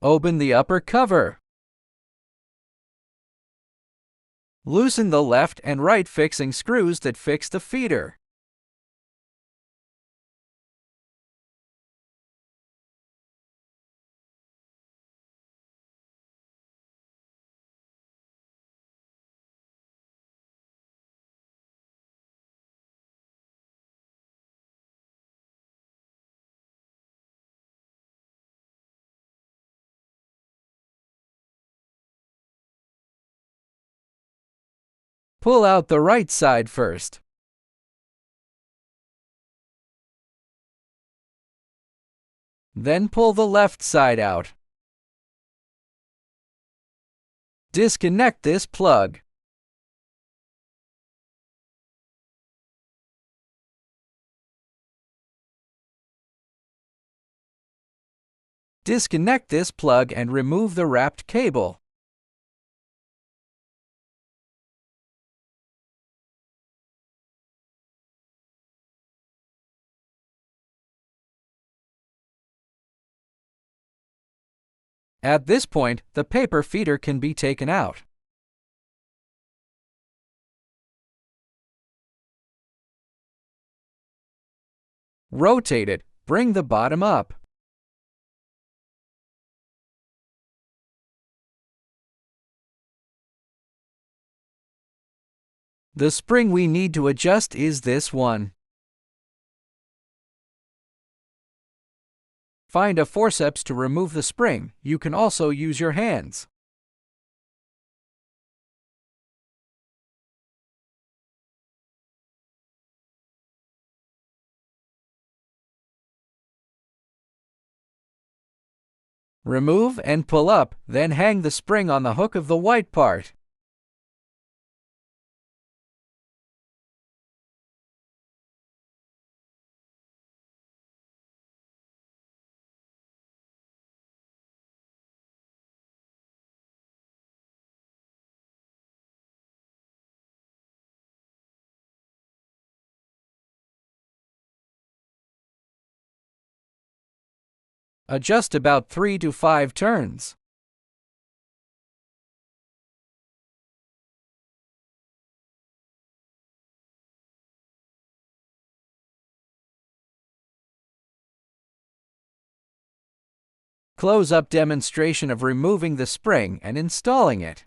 Open the upper cover. Loosen the left and right fixing screws that fix the feeder. Pull out the right side first. Then pull the left side out. Disconnect this plug. Disconnect this plug and remove the wrapped cable. At this point, the paper feeder can be taken out. Rotate it. Bring the bottom up. The spring we need to adjust is this one. Find a forceps to remove the spring. You can also use your hands. Remove and pull up, then hang the spring on the hook of the white part. Adjust about 3 to 5 turns. Close-up demonstration of removing the spring and installing it.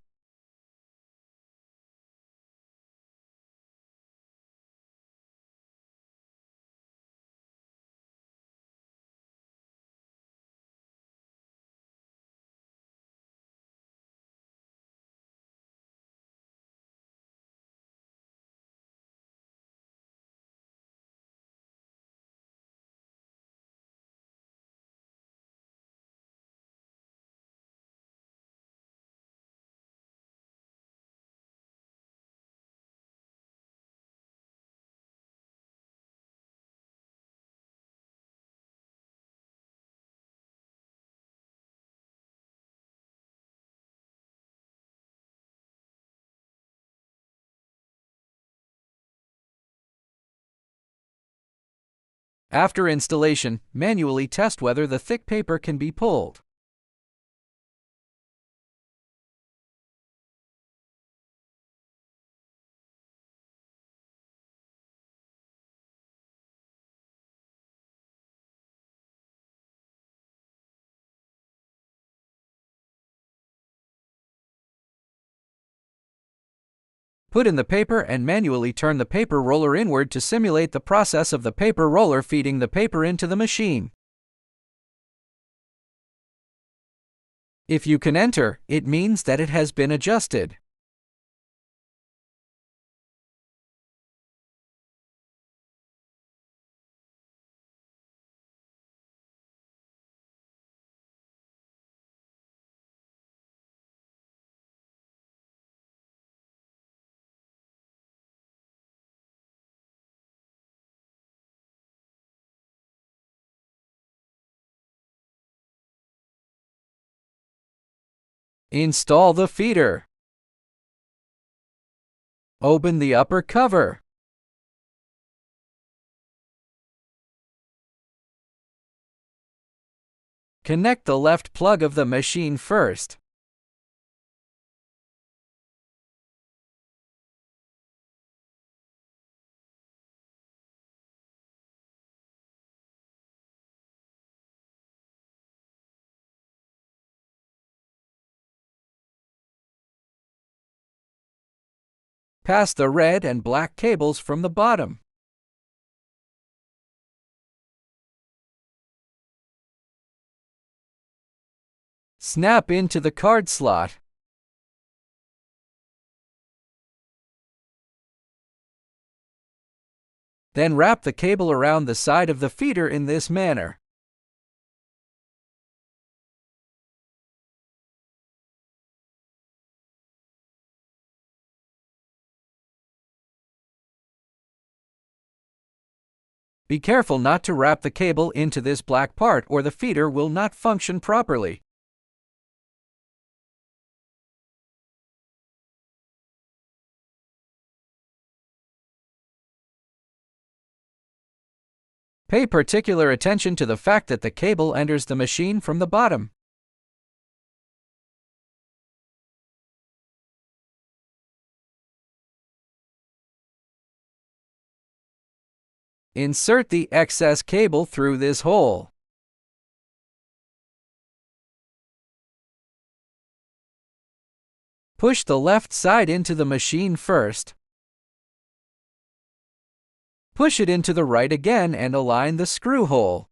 After installation, manually test whether the thick paper can be pulled. Put in the paper and manually turn the paper roller inward to simulate the process of the paper roller feeding the paper into the machine. If you can enter, it means that it has been adjusted. Install the feeder. Open the upper cover. Connect the left plug of the machine first. Pass the red and black cables from the bottom. Snap into the card slot. Then wrap the cable around the side of the feeder in this manner. Be careful not to wrap the cable into this black part or the feeder will not function properly. Pay particular attention to the fact that the cable enters the machine from the bottom. Insert the excess cable through this hole. Push the left side into the machine first. Push it into the right again and align the screw hole.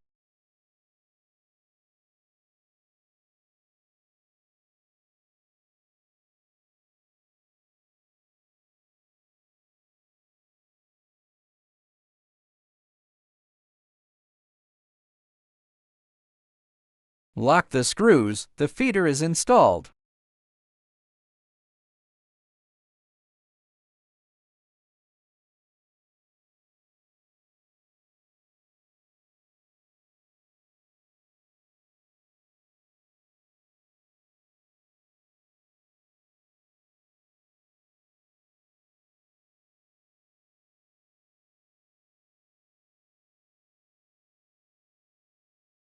Lock the screws. The feeder is installed.